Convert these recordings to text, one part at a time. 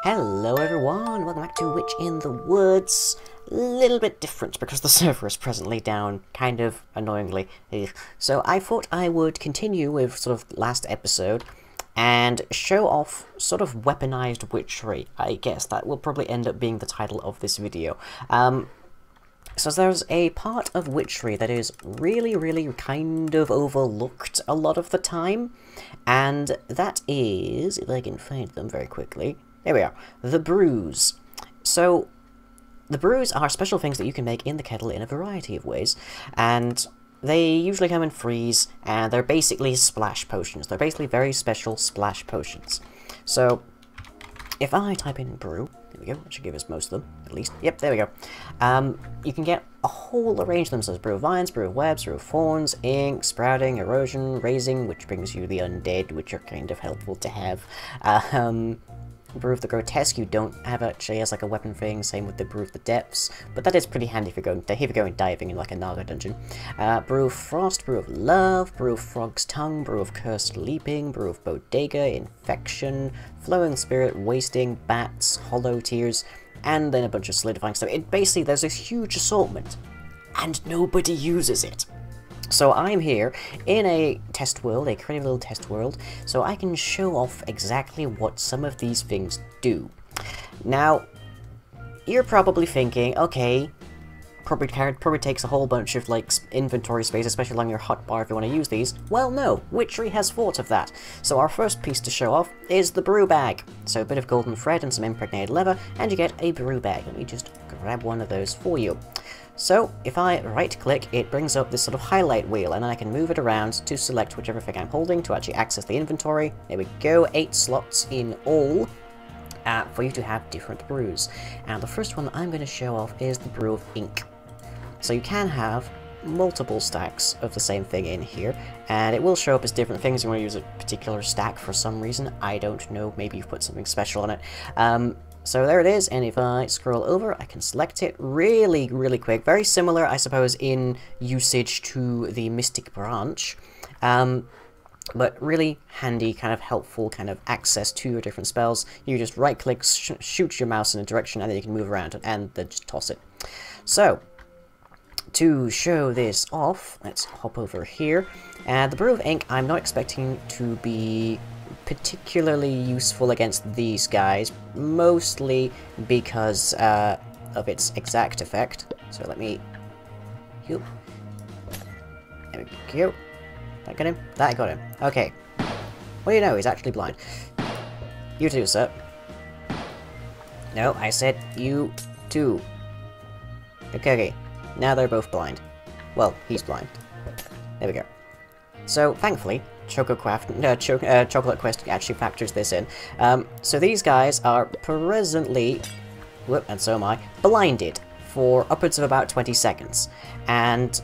Hello everyone, welcome back to Witch in the Woods. Little bit different because the server is presently down, kind of annoyingly. So I thought I would continue with sort of last episode and show off sort of weaponized witchery. I guess that will probably end up being the title of this video. So there's a part of witchery that is really kind of overlooked a lot of the time, and that is, if I can find them very quickly, there we are, the brews. So the brews are special things that you can make in the kettle in a variety of ways, and they usually come in threes, and they're basically splash potions. They're basically very special splash potions. So if I type in brew, there we go, that should give us most of them, at least. Yep, there we go. You can get a whole arrange of them, so there's brew of vines, brew of webs, brew of thorns, ink, sprouting, erosion, raising, which brings you the undead, which are kind of helpful to have. Brew of the grotesque you don't have actually as like a weapon thing, same with the brew of the depths, but that is pretty handy if you're going diving in like a Naga dungeon. Brew of frost, brew of love, brew of frog's tongue, brew of cursed leaping, brew of bodega, infection, flowing spirit, wasting, bats, hollow tears, and then a bunch of solidifying stuff. It basically, there's this huge assortment, and nobody uses it. So I'm here in a test world, a creative little test world, so I can show off exactly what some of these things do. Now, you're probably thinking, okay, probably takes a whole bunch of like inventory space, especially along your hotbar if you want to use these. Well, no, Witchery has thought of that. So our first piece to show off is the brew bag. So a bit of golden thread and some impregnated leather, and you get a brew bag. Let me just grab one of those for you. So, if I right-click, it brings up this sort of highlight wheel, and then I can move it around to select whichever thing I'm holding to actually access the inventory. There we go, 8 slots in all for you to have different brews. And the first one that I'm going to show off is the brew of ink. So you can have multiple stacks of the same thing in here, and it will show up as different things. You want to use a particular stack for some reason, I don't know, maybe you've put something special on it. So there it is, and if I scroll over, I can select it really quick. Very similar, I suppose, in usage to the Mystic Branch, but really handy, kind of helpful, kind of access to your different spells. You just right-click, shoot your mouse in a direction, and then you can move around and then just toss it. So, to show this off, let's hop over here. The Brew of Ink, I'm not expecting to be particularly useful against these guys, mostly because of its exact effect. So let me... There we go. That got him? That got him. Okay. What do you know? He's actually blind. You too, sir. No, I said you too. Okay. Now they're both blind. Well, he's blind. There we go. So, thankfully, Chocolate Quest actually factors this in. So these guys are presently, and so am I, blinded for upwards of about 20 seconds. And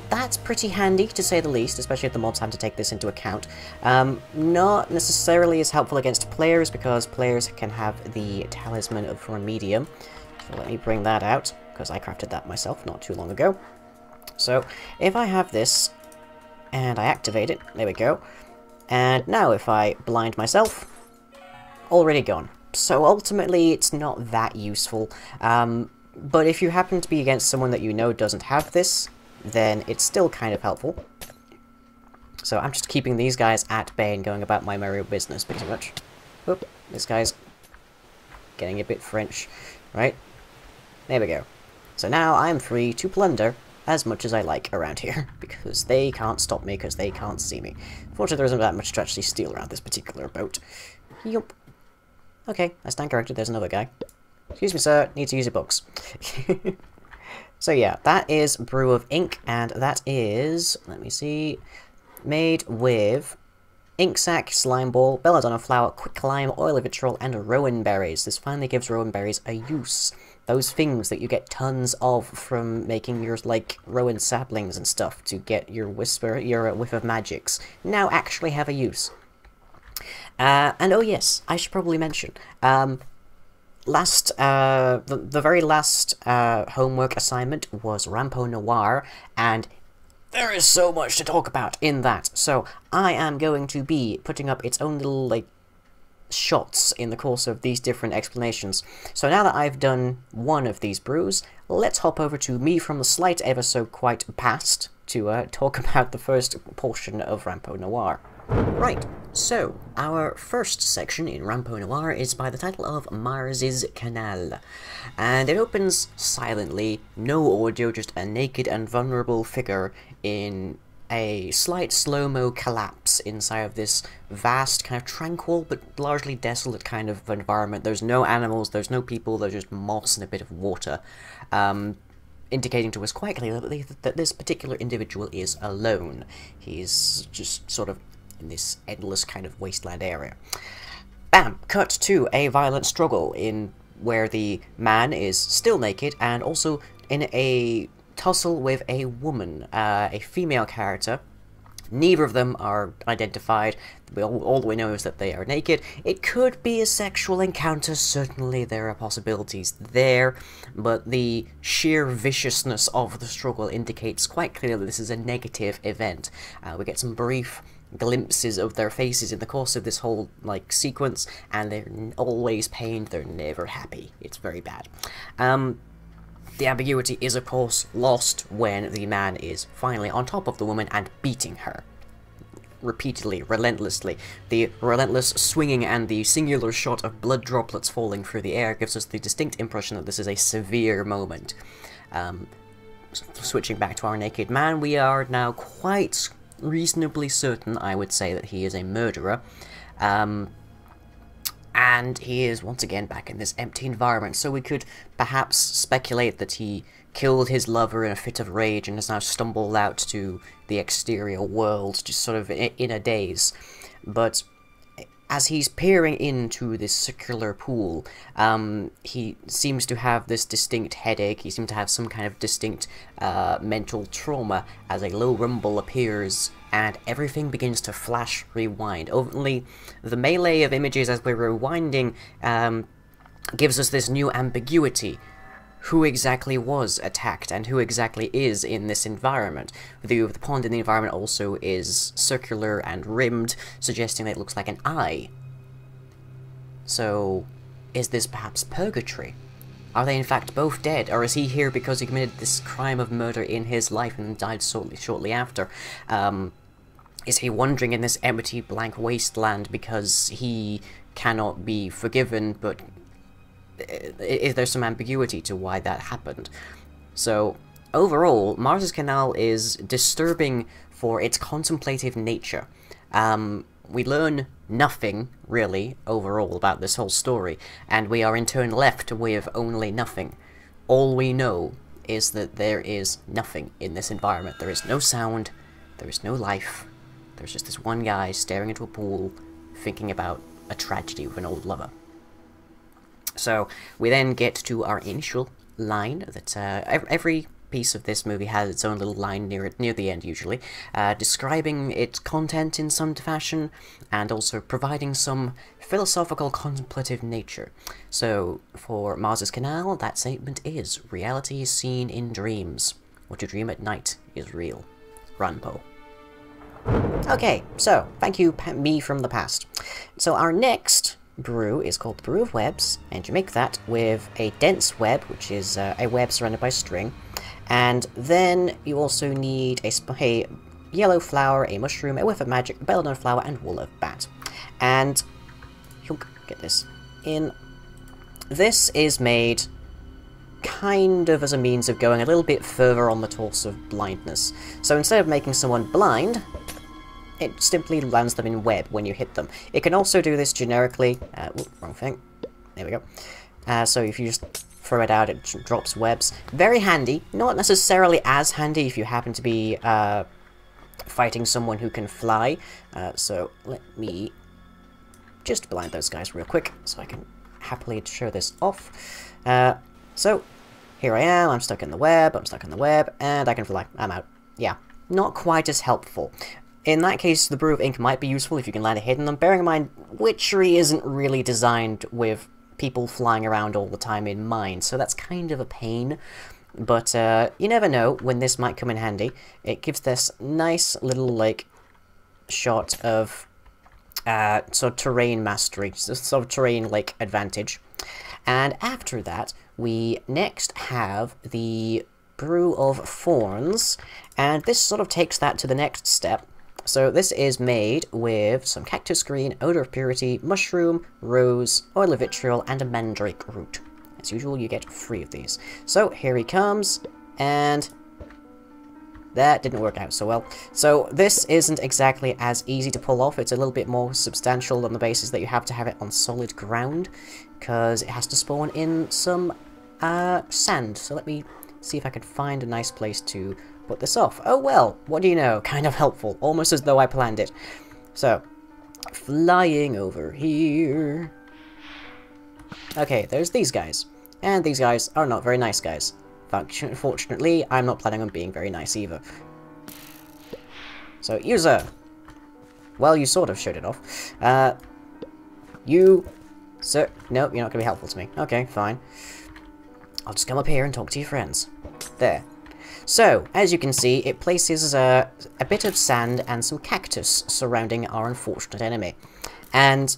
that's pretty handy, to say the least, especially if the mobs have to take this into account. Not necessarily as helpful against players, because players can have the Talisman of Remedium. So let me bring that out, because I crafted that myself not too long ago. So, if I have this, and I activate it, there we go, and now if I blind myself, already gone. So ultimately it's not that useful, but if you happen to be against someone that you know doesn't have this, then it's still kind of helpful. So I'm just keeping these guys at bay and going about my merry business, pretty much. Whoop, this guy's getting a bit French, right? There we go. So now I'm free to plunder as much as I like around here, because they can't stop me, because they can't see me. Fortunately, there isn't that much to actually steal around this particular boat. Yup. Okay, I stand corrected, there's another guy. Excuse me, sir, need to use your books. So yeah, that is Brew of Ink, and that is, let me see, made with ink sac, slime ball, belladonna flower, quicklime, oil of vitriol, and rowan berries. This finally gives rowan berries a use. Those things that you get tons of from making your, like, rowan saplings and stuff to get your whiff of magics, now actually have a use. And oh yes, I should probably mention, the very last homework assignment was Rampo Noir, and there is so much to talk about in that. So I am going to be putting up its own little, like, shots in the course of these different explanations. So now that I've done one of these brews, let's hop over to me from the slight ever so quite past to talk about the first portion of Rampo Noir. Right, so our first section in Rampo Noir is by the title of Mars's Canal, and it opens silently, no audio, just a naked and vulnerable figure in a slight slow-mo collapse inside of this vast, kind of tranquil but largely desolate kind of environment. There's no animals, there's no people, there's just moss and a bit of water, indicating to us quite clearly that this particular individual is alone. He's just sort of in this endless kind of wasteland area. Bam! Cut to a violent struggle in where the man is still naked and also in a tussle with a woman, a female character. Neither of them are identified. All we know is that they are naked. It could be a sexual encounter, certainly there are possibilities there, but the sheer viciousness of the struggle indicates quite clearly this is a negative event. We get some brief glimpses of their faces in the course of this whole, like, sequence, and they're always pained, they're never happy. It's very bad. The ambiguity is, of course, lost when the man is finally on top of the woman and beating her. Repeatedly, relentlessly. The relentless swinging and the singular shot of blood droplets falling through the air gives us the distinct impression that this is a severe moment. Switching back to our naked man, we are now quite reasonably certain, I would say, that he is a murderer. And he is once again back in this empty environment, so we could perhaps speculate that he killed his lover in a fit of rage and has now stumbled out to the exterior world, just sort of in a daze. But as he's peering into this circular pool, he seems to have this distinct headache, he seems to have some kind of distinct mental trauma as a low rumble appears, and everything begins to flash rewind. Only the melee of images as we're rewinding gives us this new ambiguity. Who exactly was attacked, and who exactly is in this environment? The pond in the environment also is circular and rimmed, suggesting that it looks like an eye. So, is this perhaps purgatory? Are they in fact both dead, or is he here because he committed this crime of murder in his life and died shortly after? Is he wandering in this empty, blank wasteland because he cannot be forgiven, but is there some ambiguity to why that happened? So, overall, Mars's Canal is disturbing for its contemplative nature. We learn nothing, really, overall, about this whole story, and we are in turn left with only nothing. All we know is that there is nothing in this environment. There is no sound, there is no life, there's just this one guy staring into a pool, thinking about a tragedy with an old lover. So, we then get to our initial line, that every piece of this movie has its own little line near the end, usually, describing its content in some fashion, and also providing some philosophical contemplative nature. So, for Mars's Canal, that statement is, reality is seen in dreams. What you dream at night is real. Rampo. Okay, so, thank you, me from the past. So, our next brew is called the Brew of Webs, and you make that with a dense web, which is a web surrounded by string, and then you also need a yellow flower, a mushroom, a whiff of magic, a belladonna flower, and wool of bat. And you'll get this in. This is made kind of as a means of going a little bit further on the course of blindness. So instead of making someone blind, it simply lands them in web when you hit them. It can also do this generically. Wrong thing. There we go. So if you just throw it out, it drops webs. Very handy. Not necessarily as handy if you happen to be fighting someone who can fly. So let me just blind those guys real quick so I can happily show this off. So here I am. I'm stuck in the web. And I can fly. I'm out. Yeah. Not quite as helpful. In that case, the Brew of Ink might be useful if you can land a hit in them. Bearing in mind, Witchery isn't really designed with people flying around all the time in mind, so that's kind of a pain. But you never know when this might come in handy. It gives this nice little, like, shot of sort of terrain mastery, sort of terrain, like, advantage. And after that, we next have the Brew of Thorns, and this sort of takes that to the next step. So this is made with some cactus green, odor of purity, mushroom, rose, oil of vitriol, and a mandrake root. As usual, you get 3 of these. So here he comes, and that didn't work out so well. So this isn't exactly as easy to pull off. It's a little bit more substantial on the basis that you have to have it on solid ground, because it has to spawn in some sand. So let me see if I can find a nice place to put this off. Oh well, what do you know? Kind of helpful, almost as though I planned it. So, flying over here. Okay, there's these guys. And these guys are not very nice guys. Fortunately, I'm not planning on being very nice either. So, user. Well, you sort of showed it off. You... Sir... Nope, you're not going to be helpful to me. Okay, fine. I'll just come up here and talk to your friends. There. So, as you can see, it places a bit of sand and some cactus surrounding our unfortunate enemy. And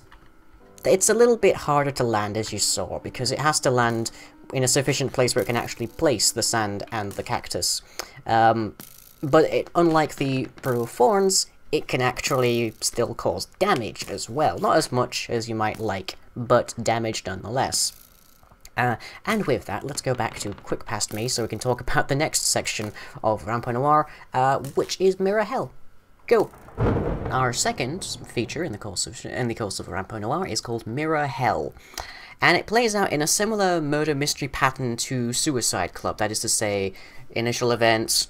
it's a little bit harder to land, as you saw, because it has to land in a sufficient place where it can actually place the sand and the cactus. But unlike the Brew of Thorns, it can actually still cause damage as well. Not as much as you might like, but damage nonetheless. And with that, let's go back to Quick Past Me so we can talk about the next section of Rampo Noir, which is Mirror Hell. Go! Our second feature in the course of Rampo Noir is called Mirror Hell. And it plays out in a similar murder mystery pattern to Suicide Club. That is to say, initial events,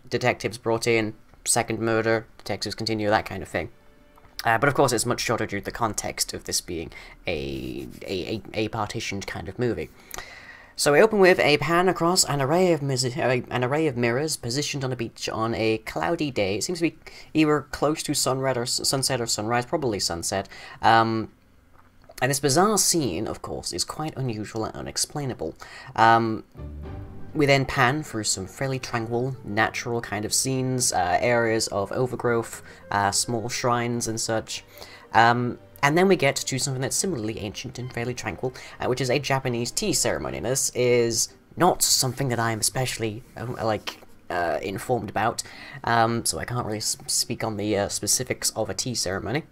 detectives brought in, second murder, detectives continue, that kind of thing. But of course it's much shorter due to the context of this being a partitioned kind of movie. So we open with a pan across an array of mirrors positioned on a beach on a cloudy day. It seems to be either close to sunset or sunrise, probably sunset. And this bizarre scene, of course, is quite unusual and unexplainable. We then pan through some fairly tranquil, natural kind of scenes, areas of overgrowth, small shrines and such. And then we get to something that's similarly ancient and fairly tranquil, which is a Japanese tea ceremony. Now, this is not something that I'm especially, informed about, so I can't really speak on the specifics of a tea ceremony.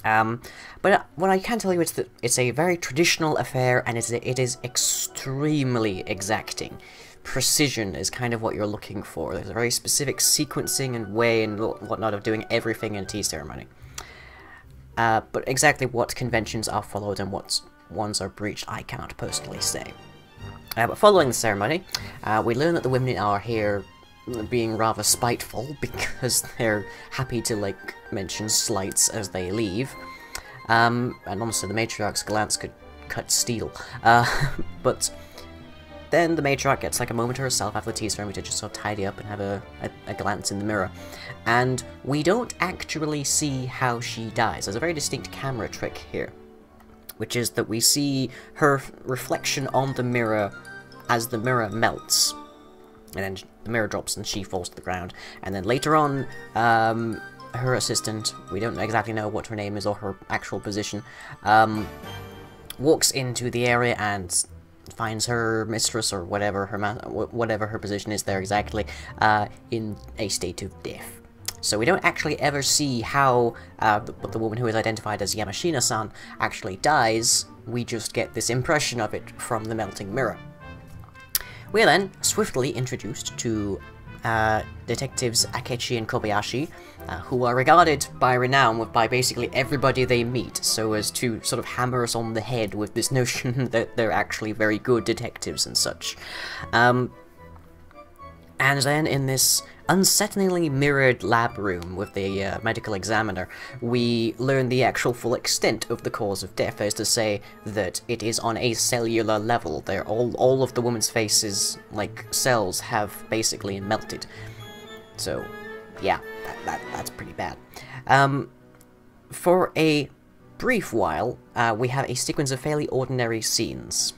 But what I can tell you is that it's a very traditional affair, and it is extremely exacting. Precision is kind of what you're looking for. There's a very specific sequencing and way and whatnot of doing everything in a tea ceremony. But exactly what conventions are followed and what ones are breached, I can't personally say. But following the ceremony, we learn that the women are here being rather spiteful because they're happy to, like, mention slights as they leave. And honestly, the matriarch's glance could cut steel. But then the matriarch gets like a moment to herself after the tea ceremony to just sort of tidy up and have a glance in the mirror. And we don't actually see how she dies. There's a very distinct camera trick here, which is that we see her reflection on the mirror as the mirror melts. And then the mirror drops and she falls to the ground. And then later on, her assistant, we don't exactly know what her name is or her actual position, walks into the area and finds her mistress or whatever her position is there exactly, in a state of death. So we don't actually ever see how the woman who is identified as Yamashina-san actually dies. We just get this impression of it from the melting mirror. We are then swiftly introduced to detectives Akechi and Kobayashi, who are regarded by renown by basically everybody they meet, so as to sort of hammer us on the head with this notion that they're actually very good detectives and such. And then in this unsettlingly mirrored lab room with the medical examiner, we learn the actual full extent of the cause of death, that is to say that it is on a cellular level. They're all of the woman's faces, like cells, have basically melted. So, yeah, that's pretty bad. For a brief while, we have a sequence of fairly ordinary scenes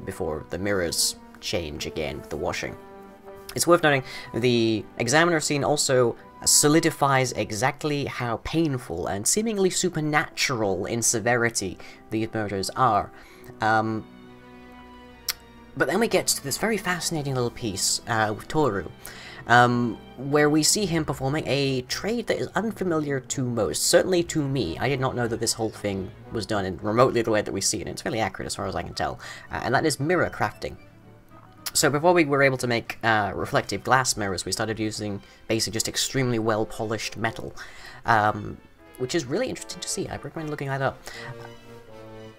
before the mirrors change again with the washing. It's worth noting, the examiner scene also solidifies exactly how painful and seemingly supernatural in severity these murders are. But then we get to this very fascinating little piece with Toru, where we see him performing a trade that is unfamiliar to most, certainly to me. I did not know that this whole thing was done in remotely the way that we see it, and it's fairly accurate as far as I can tell, and that is mirror crafting. So before we were able to make reflective glass mirrors, we started using basically just extremely well-polished metal, which is really interesting to see. I recommend looking that up.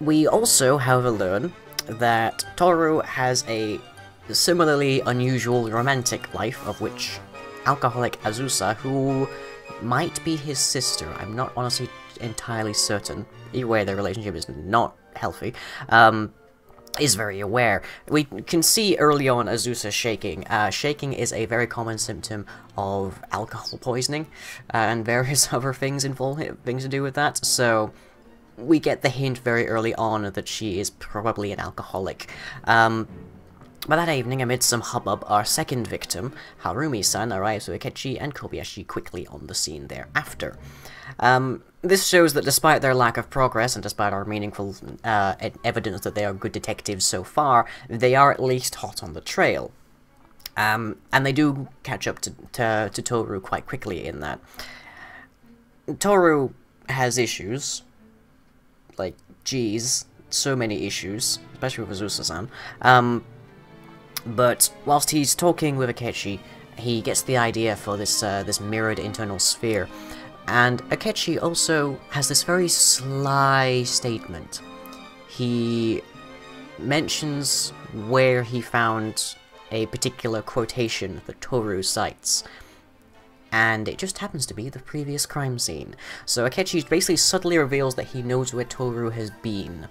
We also, however, learn that Toru has a similarly unusual romantic life, of which alcoholic Azusa, who might be his sister, I'm not honestly entirely certain. Either way, their relationship is not healthy. Is very aware. We can see early on Azusa shaking. Shaking is a very common symptom of alcohol poisoning, and various other things things to do with that, so we get the hint very early on that she is probably an alcoholic. By that evening, amid some hubbub, our second victim, Harumi-san, arrives with Akechi and Kobayashi quickly on the scene thereafter. This shows that despite their lack of progress, and despite our meaningful evidence that they are good detectives so far, they are at least hot on the trail. And they do catch up to Toru quite quickly in that. Toru has issues. Like, geez, so many issues, especially with Azusa-san. But whilst he's talking with Akechi, he gets the idea for this this mirrored internal sphere. And Akechi also has this very sly statement. He mentions where he found a particular quotation that Toru cites, and it just happens to be the previous crime scene. So Akechi basically subtly reveals that he knows where Toru has been.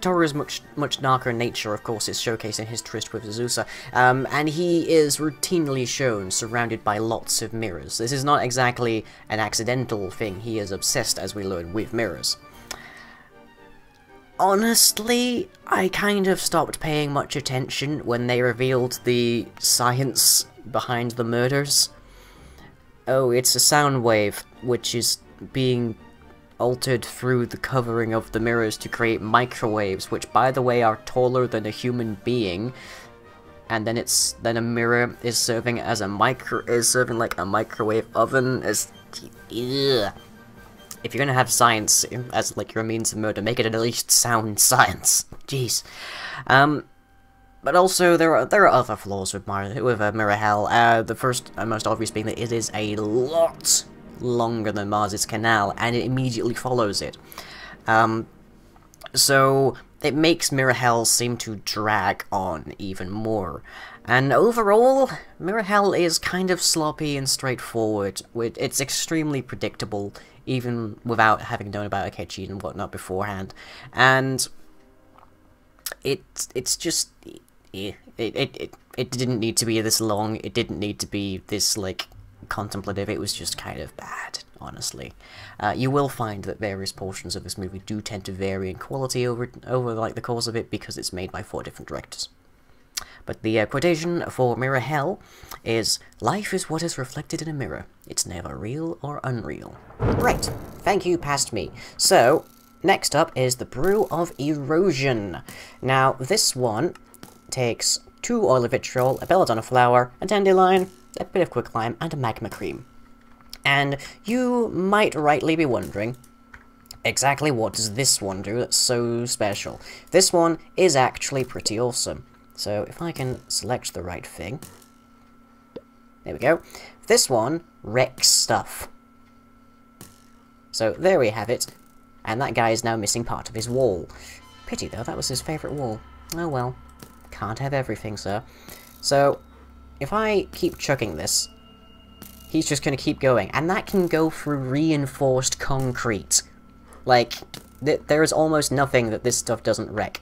Toru's much darker nature, of course, is showcased in his tryst with Azusa, and he is routinely shown surrounded by lots of mirrors. This is not exactly an accidental thing. He is obsessed, as we learn, with mirrors. Honestly, I kind of stopped paying much attention when they revealed the science behind the murders. Oh, it's a sound wave, which is being altered through the covering of the mirrors to create microwaves, which, by the way, are taller than a human being. And then a mirror is serving as serving like a microwave oven. Ugh. If you're gonna have science as like your means of murder, make it at least sound science. Jeez. But also there are other flaws with Mirror Hell. The first and most obvious being that it is a lot longer than Mars's Canal, and it immediately follows it. So it makes Mirror Hell seem to drag on even more. And overall, Mirror Hell is kind of sloppy and straightforward. It's extremely predictable, even without having known about Akechi and whatnot beforehand. And it's just it didn't need to be this long. It didn't need to be this like contemplative. It was just kind of bad, honestly. You will find that various portions of this movie do tend to vary in quality over like the course of it, because it's made by 4 different directors. But the quotation for Mirror Hell is, "Life is what is reflected in a mirror. It's never real or unreal." Right, thank you, past me. So, next up is the Brew of Erosion. Now, this one takes 2 oil of vitriol, a belladonna flower, a dandelion, a bit of quicklime, and a magma cream. And you might rightly be wondering, exactly what does this one do that's so special? This one is actually pretty awesome. So if I can select the right thing, there we go. This one wrecks stuff. So there we have it, and that guy is now missing part of his wall. Pity though, that was his favourite wall. Oh well, can't have everything, sir. So if I keep chucking this, he's just going to keep going, and that can go through reinforced concrete. Like, there is almost nothing that this stuff doesn't wreck.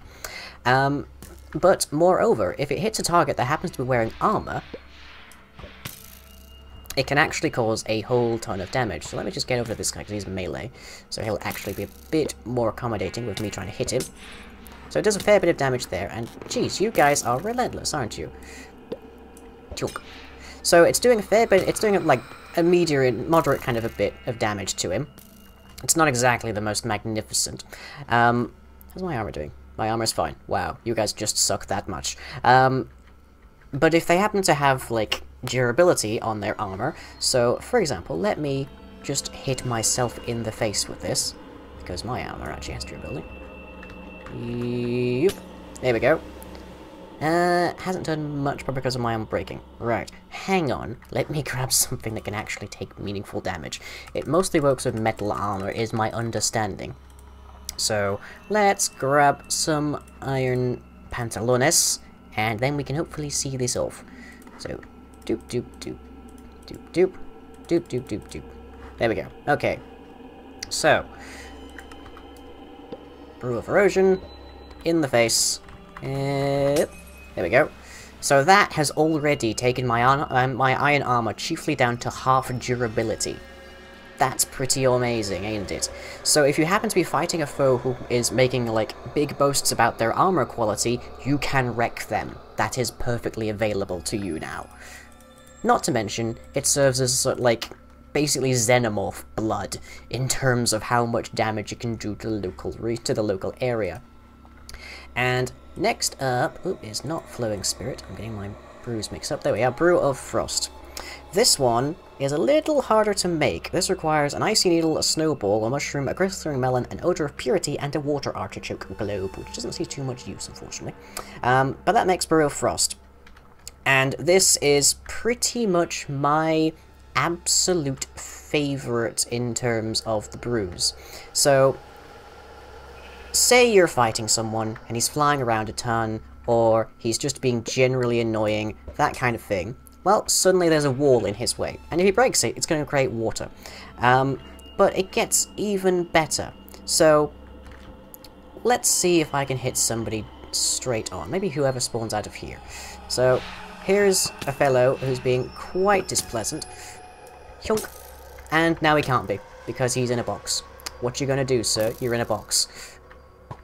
But, moreover, if it hits a target that happens to be wearing armor, it can actually cause a whole ton of damage. So let me just get over to this guy, because he's melee, so he'll actually be a bit more accommodating with me trying to hit him. So it does a fair bit of damage there, and geez, you guys are relentless, aren't you? So it's doing a fair bit, it's doing like a moderate kind of a bit of damage to him. It's not exactly the most magnificent. How's my armor doing? My armor's fine. Wow, you guys just suck that much. But if they happen to have, like, durability on their armor, so, for example, let me just hit myself in the face with this, because my armor actually has durability. Yep. There we go. Hasn't done much, probably because of my armor breaking. Right, hang on. Let me grab something that can actually take meaningful damage. It mostly works with metal armor, is my understanding. So, let's grab some iron pantalones, and then we can hopefully see this off. So, doop doop doop. Doop doop. Doop doop doop doop. There we go. Okay. So, Brew of Erosion, in the face. There we go. So that has already taken my iron armor chiefly down to half durability. That's pretty amazing, ain't it? So if you happen to be fighting a foe who is making, like, big boasts about their armor quality, you can wreck them. That is perfectly available to you now. Not to mention, it serves as, like, basically xenomorph blood in terms of how much damage it can do to the local area. And next up, is not Flowing Spirit. I'm getting my brews mixed up. There we are, Brew of Frost. This one is a little harder to make. This requires an icy needle, a snowball, a mushroom, a glistering melon, an odor of purity, and a water artichoke globe, which doesn't see too much use, unfortunately. But that makes Brew of Frost. And this is pretty much my absolute favorite in terms of the brews. So, say you're fighting someone, and he's flying around a ton, or he's just being generally annoying, that kind of thing. Well, suddenly there's a wall in his way, and if he breaks it, it's going to create water. But it gets even better. So, let's see if I can hit somebody straight on. Maybe whoever spawns out of here. So, here's a fellow who's being quite displeasant. Hyunk. And now he can't be, because he's in a box. What you gonna do, sir? You're in a box.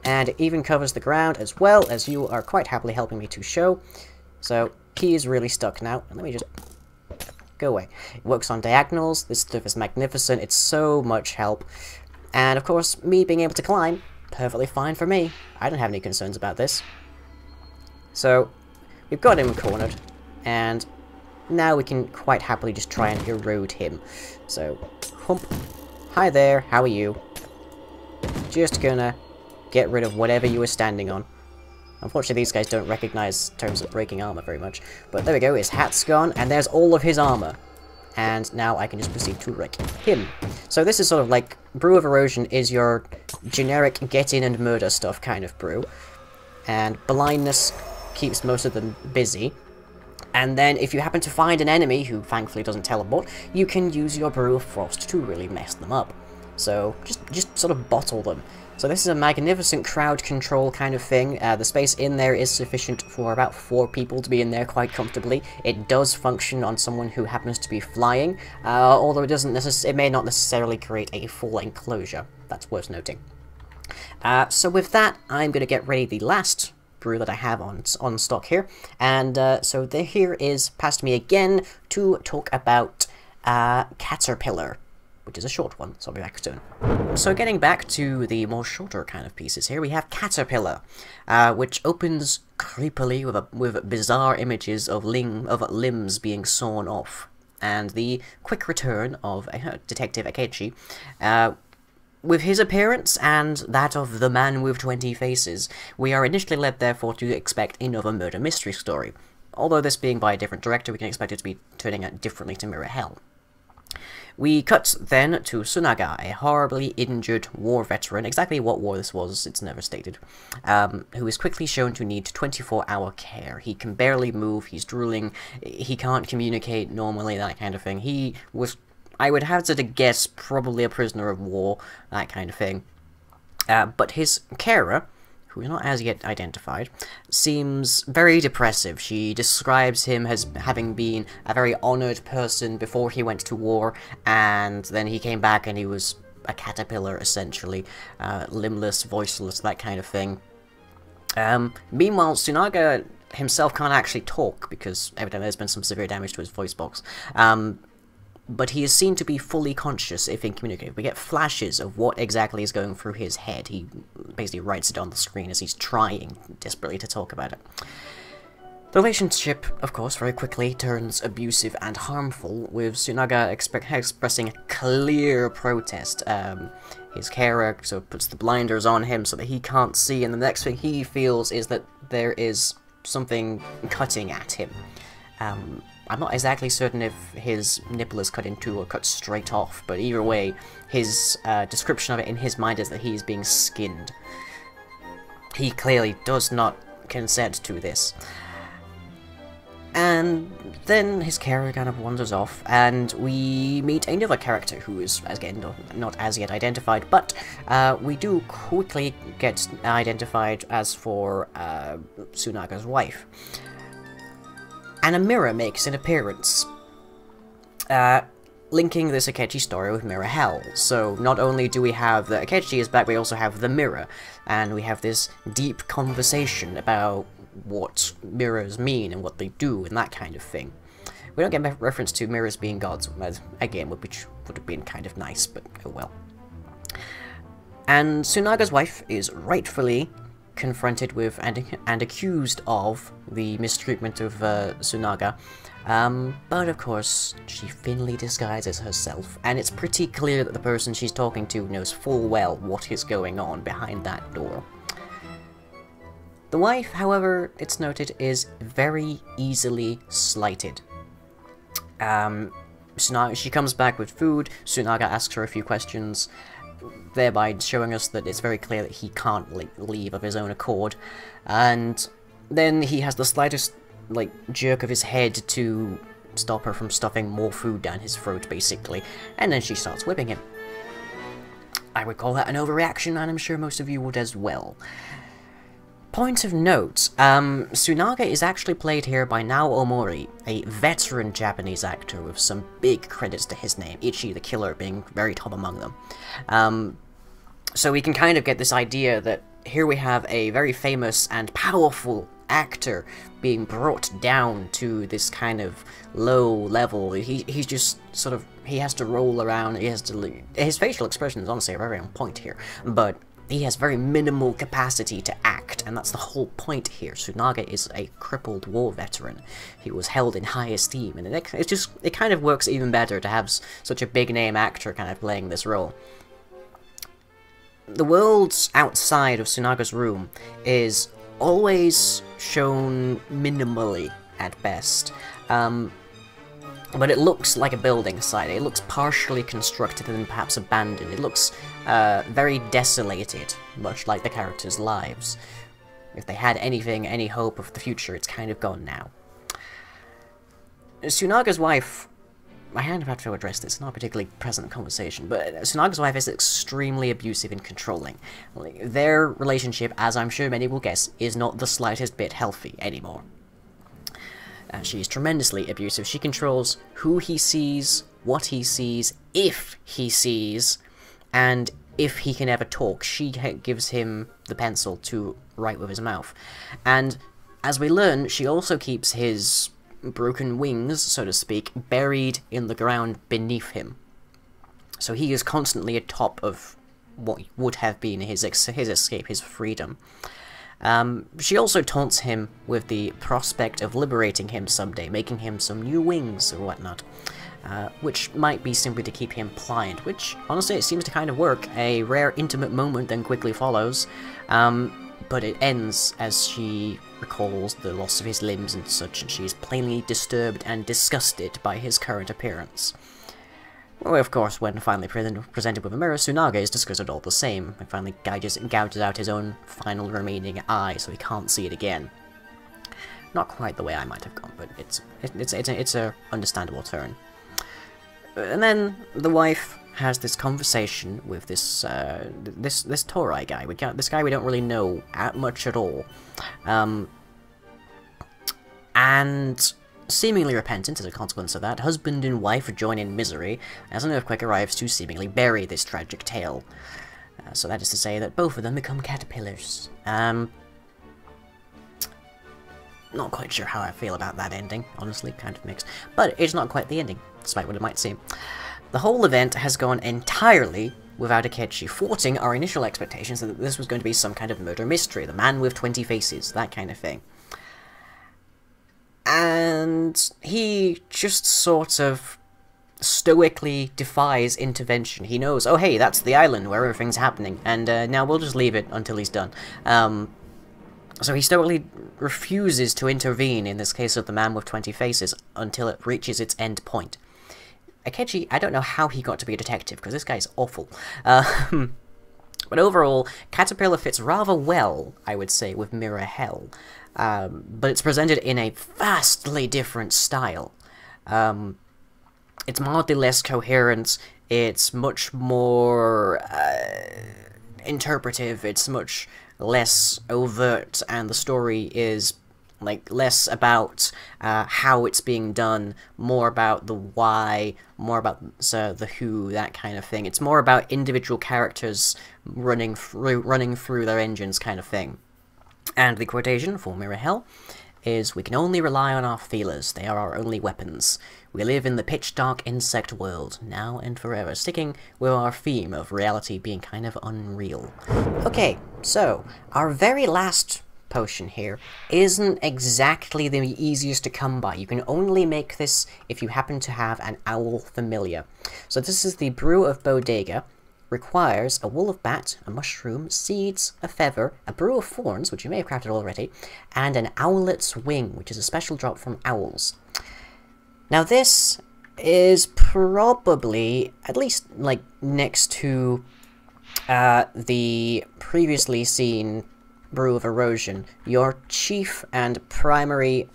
And it even covers the ground as well, as you are quite happily helping me to show. So, he is really stuck now. And let me just go away. It works on diagonals. This stuff is magnificent. It's so much help. And, of course, me being able to climb, perfectly fine for me. I don't have any concerns about this. So, we've got him cornered. And now we can quite happily just try and erode him. So, hump. Hi there, how are you? Just gonna get rid of whatever you were standing on. Unfortunately, these guys don't recognize terms of breaking armor very much. But there we go, his hat's gone, and there's all of his armor. And now I can just proceed to wreck him. So this is sort of like, Brew of Erosion is your generic get in and murder stuff kind of brew. And blindness keeps most of them busy. And then if you happen to find an enemy who thankfully doesn't teleport, you can use your Brew of Frost to really mess them up. So just sort of bottle them. So this is a magnificent crowd control kind of thing. The space in there is sufficient for about 4 people to be in there quite comfortably. It does function on someone who happens to be flying, although it may not necessarily create a full enclosure. That's worth noting. So with that, I'm going to get ready the last brew that I have on stock here. And so here is past me again to talk about Caterpillar, which is a short one, so I'll be back soon. So getting back to the more shorter kind of pieces here, we have Caterpillar, which opens creepily with bizarre images of limbs being sawn off, and the quick return of Detective Akechi, with his appearance and that of the man with 20 faces, we are initially led therefore to expect another murder mystery story. Although this being by a different director, we can expect it to be turning out differently to mirror hell. We cut then to Sunaga, a horribly injured war veteran. Exactly what war this was, it's never stated. Who is quickly shown to need 24-hour care. He can barely move, he's drooling, he can't communicate normally, that kind of thing. He was, I would hazard a guess, probably a prisoner of war, that kind of thing. But his carer, who is not as yet identified, seems very depressive. She describes him as having been a very honoured person before he went to war, and then he came back and he was a caterpillar, essentially. Limbless, voiceless, that kind of thing. Meanwhile, Tsunaga himself can't actually talk, because evidently there's been some severe damage to his voice box. But he is seen to be fully conscious if in communicating. We get flashes of what exactly is going through his head. He basically writes it on the screen as he's trying desperately to talk about it. The relationship, of course, very quickly turns abusive and harmful, with Tsunaga expressing a clear protest. His carer sort of puts the blinders on him so that he can't see, and the next thing he feels is that there is something cutting at him. I'm not exactly certain if his nipple is cut in two or cut straight off, but either way, his description of it in his mind is that he is being skinned. He clearly does not consent to this. And then his carer kind of wanders off, and we meet another character who is, again, not as yet identified, but we do quickly get identified as for Tsunaga's wife. And a mirror makes an appearance, linking this Akechi story with Mirror Hell. So not only do we have the Akechi is back, we also have the mirror, and we have this deep conversation about what mirrors mean and what they do and that kind of thing. We don't get reference to mirrors being gods, again, which would have been kind of nice, but oh well. And Tsunaga's wife is rightfully confronted with and accused of the mistreatment of Tsunaga, but of course she thinly disguises herself, and it's pretty clear that the person she's talking to knows full well what is going on behind that door. The wife, however, it's noted, is very easily slighted. She comes back with food, Tsunaga asks her a few questions, thereby showing us that it's very clear that he can't leave of his own accord, and then he has the slightest, jerk of his head to stop her from stuffing more food down his throat, basically, and then she starts whipping him. I would call that an overreaction, and I'm sure most of you would as well. Point of note, Tsunaga is actually played here by Nao Omori, a veteran Japanese actor with some big credits to his name, Ichi the Killer being very top among them. So we can kind of get this idea that here we have a very famous and powerful actor being brought down to this kind of low level. He's just sort of, he has to roll around, his facial expression is honestly very on point here, but he has very minimal capacity to act, and that's the whole point here. Tsunaga is a crippled war veteran. He was held in high esteem, and it kind of works even better to have such a big-name actor kind of playing this role. The world outside of Tsunaga's room is always shown minimally at best. But it looks like a building site. It looks partially constructed and perhaps abandoned. It looks very desolated, much like the characters' lives. If they had any hope of the future, it's kind of gone now. Tsunaga's wife, I kind of have to address this, not a particularly present conversation, but Tsunaga's wife is extremely abusive and controlling. Their relationship, as I'm sure many will guess, is not the slightest bit healthy anymore. She's tremendously abusive. She controls who he sees, what he sees, if he sees, and if he can ever talk. She gives him the pencil to write with his mouth. And as we learn, she also keeps his broken wings, so to speak, buried in the ground beneath him. So he is constantly atop of what would have been his escape, his freedom. She also taunts him with the prospect of liberating him someday, making him some new wings or whatnot, which might be simply to keep him pliant, which, honestly, it seems to kind of work. A rare intimate moment then quickly follows, but it ends as she recalls the loss of his limbs and such, and she is plainly disturbed and disgusted by his current appearance. Well, of course, when finally presented with a mirror, Tsunaga is disgusted all the same, and finally gouges out his own final remaining eye so he can't see it again. Not quite the way I might have gone, but it's a understandable turn. And then the wife has this conversation with this Torai guy. This guy we don't really know much at all, and seemingly repentant as a consequence of that, husband and wife join in misery as an earthquake arrives to seemingly bury this tragic tale. So that is to say that both of them become caterpillars. not quite sure how I feel about that ending, honestly, kind of mixed. But it's not quite the ending, despite what it might seem. The whole event has gone entirely without Akechi, thwarting our initial expectations that this was going to be some kind of murder mystery, the man with 20 faces, that kind of thing. And he just sort of stoically defies intervention. He knows, oh hey, that's the island where everything's happening, and now we'll just leave it until he's done. So he stoically refuses to intervene in this case of the man with 20 faces until it reaches its end point. Akechi, I don't know how he got to be a detective, because this guy's awful. But overall, Caterpillar fits rather well, I would say, with Mirror Hell. But it's presented in a vastly different style. It's mildly less coherent, it's much more interpretive, it's much less overt, and the story is like less about how it's being done, more about the why, more about the who, that kind of thing. It's more about individual characters running through their engines, kind of thing. And the quotation for Mirror Hell is, "We can only rely on our feelers, they are our only weapons. We live in the pitch-dark insect world, now and forever," sticking with our theme of reality being kind of unreal. Okay, so, our very last potion here isn't exactly the easiest to come by. You can only make this if you happen to have an owl familiar. So this is the Brew of Bodega. Requires a wool of bat, a mushroom, seeds, a feather, a brew of thorns, which you may have crafted already, and an owlet's wing, which is a special drop from owls. Now this is probably, at least like next to the previously seen Brew of Erosion, your chief and primary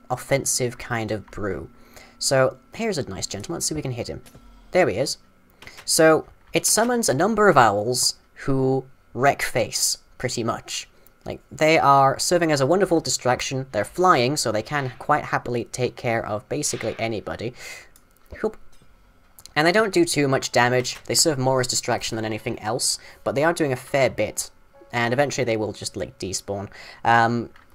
offensive kind of brew. So here's a nice gentleman, let's see if we can hit him. There he is. So it summons a number of owls who wreck face, pretty much. Like, they are serving as a wonderful distraction. They're flying, so they can quite happily take care of basically anybody. And they don't do too much damage. They serve more as distraction than anything else, but they are doing a fair bit. And eventually they will just, like, despawn.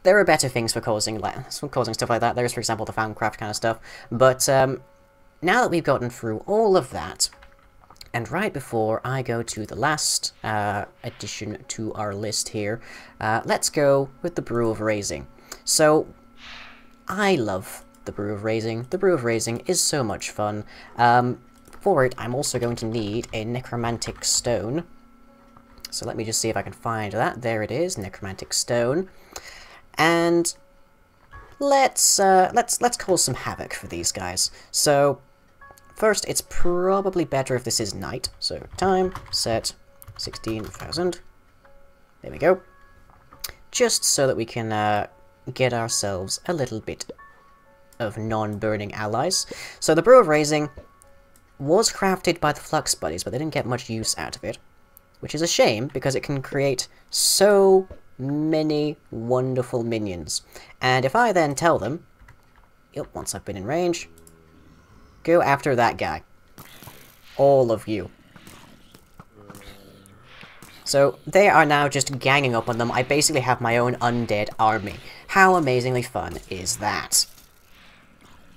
There are better things for causing stuff like that. There's, for example, the Foundcraft kind of stuff. But now that we've gotten through all of that, and right before I go to the last addition to our list here, let's go with the Brew of Raising. So, I love the Brew of Raising. The Brew of Raising is so much fun. For it, I'm also going to need a Necromantic Stone. So let me just see if I can find that. There it is, Necromantic Stone. And let's cause some havoc for these guys. So, first, it's probably better if this is night. So, time, set, 16,000. There we go. Just so that we can get ourselves a little bit of non-burning allies. So, the Brew of Raising was crafted by the Flux Buddies, but they didn't get much use out of it. Which is a shame, because it can create so many wonderful minions. And if I then tell them, yep, once I've been in range, go after that guy. All of you. So, they are now just ganging up on them. I basically have my own undead army. How amazingly fun is that?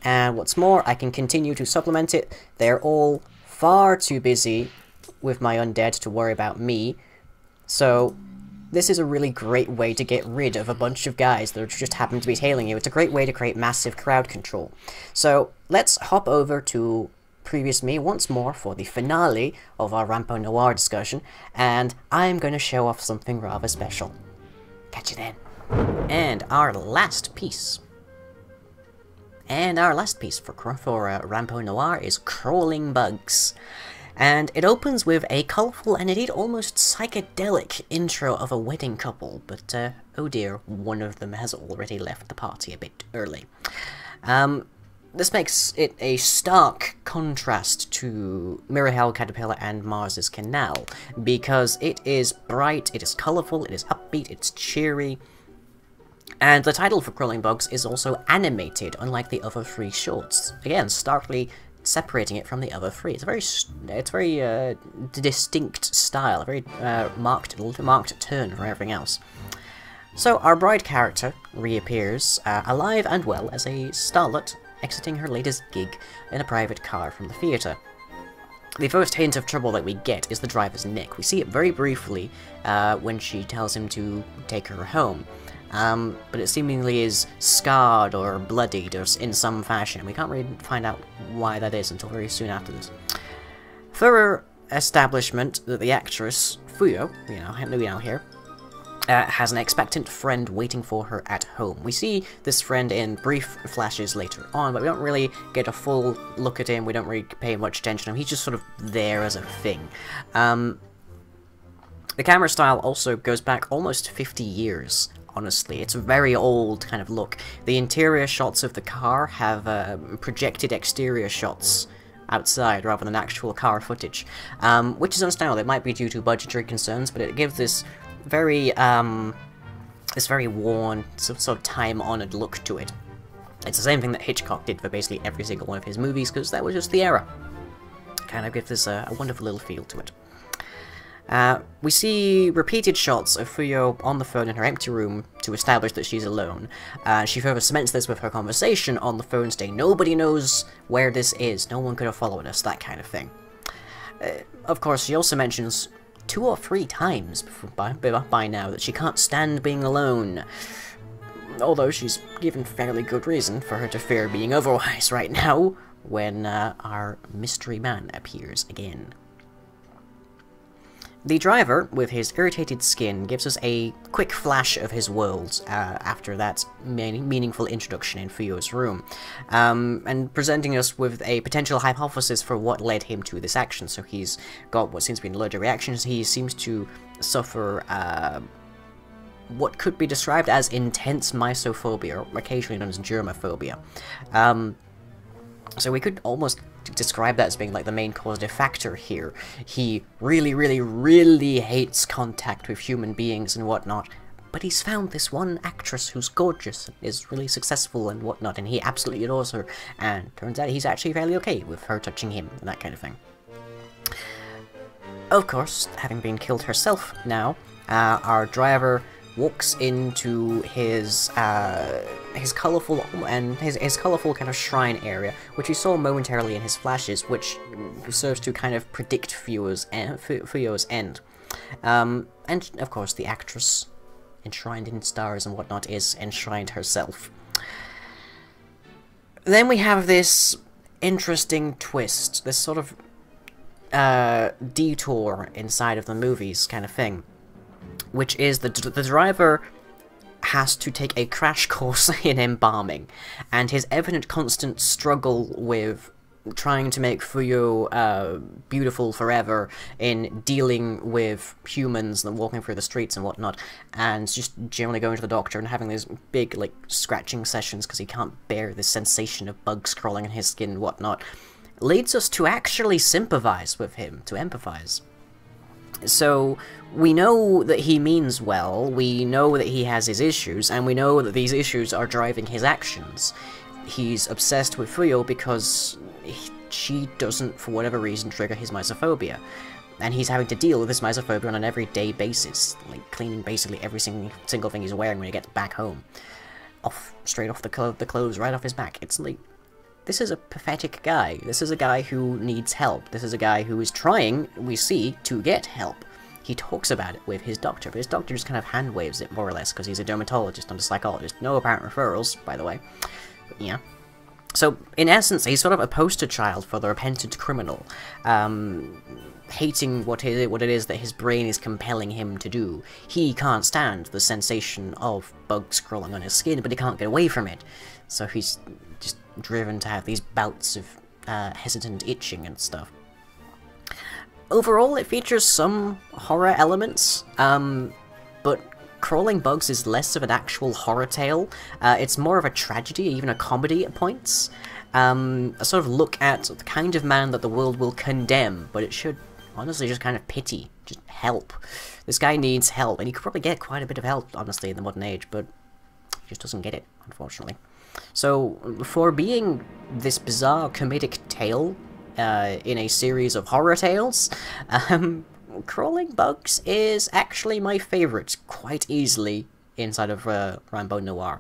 And what's more, I can continue to supplement it. They're all far too busy with my undead to worry about me. So, this is a really great way to get rid of a bunch of guys that just happen to be tailing you. It's a great way to create massive crowd control. So, let's hop over to previous me once more for the finale of our Rampo Noir discussion, and I'm going to show off something rather special. Catch you then. And our last piece. For Rampo Noir is Crawling Bugs. And it opens with a colourful and indeed almost psychedelic intro of a wedding couple, but oh dear, one of them has already left the party a bit early. This makes it a stark contrast to Mirror Hell, Caterpillar, and Mars's Canal, because it is bright, it is colourful, it is upbeat, it's cheery, and the title for Crawling Bugs is also animated, unlike the other three shorts. Again, starkly separating it from the other three. It's a very distinct style, a very marked turn from everything else. So our bride character reappears, alive and well as a starlet, exiting her latest gig in a private car from the theatre. The first hint of trouble that we get is the driver's neck. We see it very briefly when she tells him to take her home, but it seemingly is scarred or bloodied or in some fashion. We can't really find out why that is until very soon after this. Further establishment that the actress, Fuyo, we now hear, has an expectant friend waiting for her at home. We see this friend in brief flashes later on, but we don't really get a full look at him, we don't really pay much attention to him, he's just sort of there as a thing. The camera style also goes back almost 50 years, honestly. It's a very old kind of look. The interior shots of the car have projected exterior shots outside rather than actual car footage, which is understandable. It might be due to budgetary concerns, but it gives this very worn, sort of time-honored look to it. It's the same thing that Hitchcock did for basically every single one of his movies, because that was just the era. Kind of gives this a wonderful little feel to it. We see repeated shots of Fuyo on the phone in her empty room to establish that she's alone. She further cements this with her conversation on the phone saying, "Nobody knows where this is, no one could have followed us," that kind of thing. Of course, she also mentions 2 or 3 times by now that she can't stand being alone, although she's given fairly good reason for her to fear being otherwise right now, when our mystery man appears again. The driver, with his irritated skin, gives us a quick flash of his world after that meaningful introduction in Fuyo's room, and presenting us with a potential hypothesis for what led him to this action. So he's got what seems to be an allergic reactions. He seems to suffer what could be described as intense mysophobia, or occasionally known as germophobia. So we could almost describe that as being like the main causative factor here. He really, really, really hates contact with human beings and whatnot, but he's found this one actress who's gorgeous and is really successful and whatnot, and he absolutely adores her, and turns out he's actually fairly okay with her touching him, and that kind of thing. Of course, having been killed herself now, our driver walks into his colourful kind of shrine area, which we saw momentarily in his flashes, which serves to kind of predict Fuyo's end. And of course, the actress, enshrined in stars and whatnot, is enshrined herself. Then we have this interesting twist, this sort of detour inside of the movies kind of thing, which is the driver has to take a crash course in embalming, and his evident constant struggle with trying to make Fuyo beautiful forever in dealing with humans and walking through the streets and whatnot, and just generally going to the doctor and having these big, like, scratching sessions because he can't bear the sensation of bugs crawling in his skin and whatnot, leads us to actually sympathize with him, to empathize. So, we know that he means well, we know that he has his issues, and we know that these issues are driving his actions. He's obsessed with Fuyo because she doesn't, for whatever reason, trigger his mysophobia. And he's having to deal with this mysophobia on an everyday basis, like cleaning basically every single thing he's wearing when he gets back home. Straight off the clothes right off his back. It's like, this is a pathetic guy. This is a guy who needs help. This is a guy who is trying, we see, to get help. He talks about it with his doctor, but his doctor just kind of hand waves it, more or less, because he's a dermatologist, not a psychologist. No apparent referrals, by the way. But, yeah. So, in essence, he's sort of a poster child for the repentant criminal, hating what it is that his brain is compelling him to do. He can't stand the sensation of bugs crawling on his skin, but he can't get away from it. So he's just driven to have these bouts of hesitant itching and stuff. Overall, it features some horror elements, but Crawling Bugs is less of an actual horror tale. It's more of a tragedy, even a comedy at points. A sort of look at the kind of man that the world will condemn, but it should honestly just kind of pity, just help. This guy needs help, and he could probably get quite a bit of help, honestly, in the modern age, but he just doesn't get it, unfortunately. So, for being this bizarre comedic tale in a series of horror tales, Crawling Bugs is actually my favourite, quite easily, inside of Rampo Noir.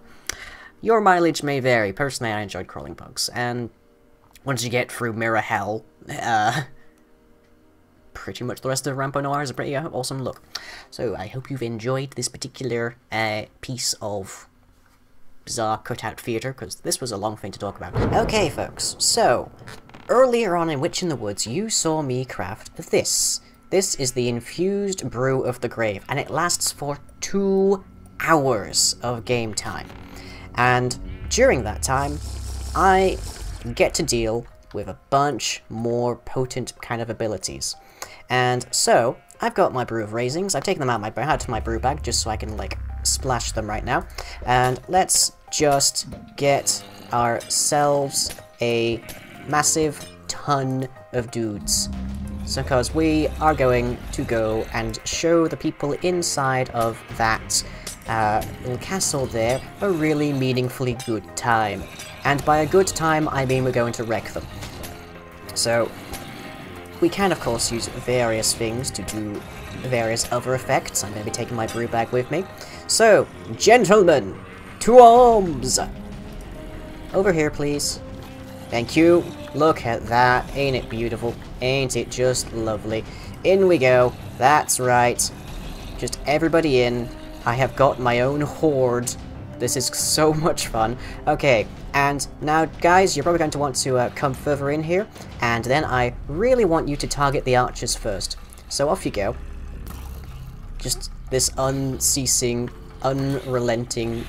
Your mileage may vary. Personally, I enjoyed crawling bugs, and once you get through Mirror Hell, pretty much the rest of Rampo Noir is a pretty awesome look. So I hope you've enjoyed this particular piece of bizarre cutout theatre, because this was a long thing to talk about. Okay, folks, so earlier on in Witch in the Woods, you saw me craft this. This is the infused brew of the grave, and it lasts for 2 hours of game time. And during that time, I get to deal with a bunch more potent kind of abilities. And so, I've got my brew of raisins. I've taken them out of my brew bag just so I can, like, splash them right now. And let's just get ourselves a massive ton of dudes. So, because we are going to go and show the people inside of that little castle there a really meaningfully good time. And by a good time, I mean we're going to wreck them. So, we can of course use various things to do various other effects. I'm going to be taking my brew bag with me. So, gentlemen, to arms! Over here, please. Thank you. Look at that. Ain't it beautiful? Ain't it just lovely? In we go. That's right. Just everybody in. I have got my own horde. This is so much fun. Okay, and now, guys, you're probably going to want to come further in here, and then I really want you to target the archers first. So off you go. Just this unceasing, unrelenting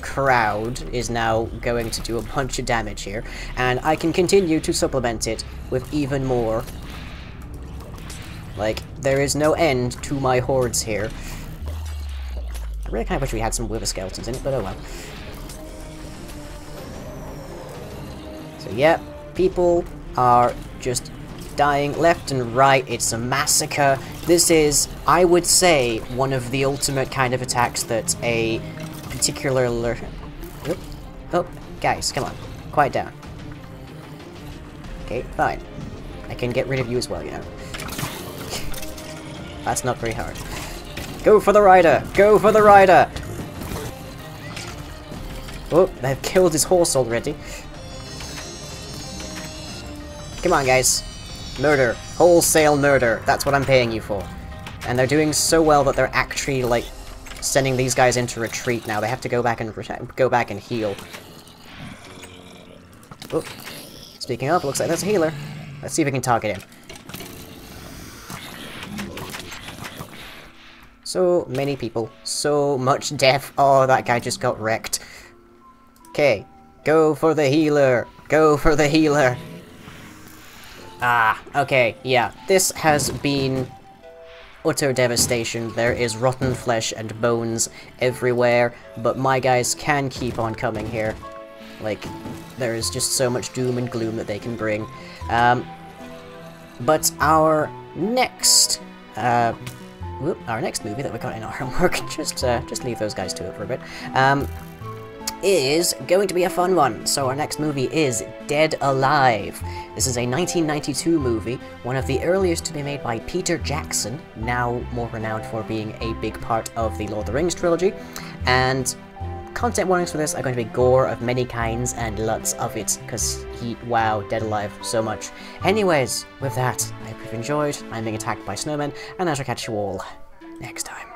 crowd is now going to do a bunch of damage here, and I can continue to supplement it with even more. Like, there is no end to my hordes here. I really kind of wish we had some wither skeletons in it, but oh well. So yeah, people are just dying left and right. It's a massacre. This is, I would say, one of the ultimate kind of attacks that a particular... Oh, guys, come on. Quiet down. Okay, fine. I can get rid of you as well, you know. That's not very hard. Go for the rider! Go for the rider! Oh, they've killed his horse already. Come on, guys. Murder. Wholesale murder. That's what I'm paying you for. And they're doing so well that they're actually, like, sending these guys into retreat now. They have to go back and heal. Oh. Speaking of, looks like there's a healer. Let's see if we can target him. So many people. So much death. Oh, that guy just got wrecked. Okay. Go for the healer. Go for the healer. Ah, okay. Yeah. This has been utter devastation. There is rotten flesh and bones everywhere. But my guys can keep on coming here. Like, there is just so much doom and gloom that they can bring. But our next... our next movie that we got in our homework, just leave those guys to it for a bit, is going to be a fun one. So our next movie is Dead Alive. This is a 1992 movie, one of the earliest to be made by Peter Jackson, now more renowned for being a big part of the Lord of the Rings trilogy, and content warnings for this are going to be gore of many kinds and lots of it, because wow, Dead Alive so much. Anyways, with that, I hope you've enjoyed. I'm being attacked by snowmen, and I shall catch you all next time.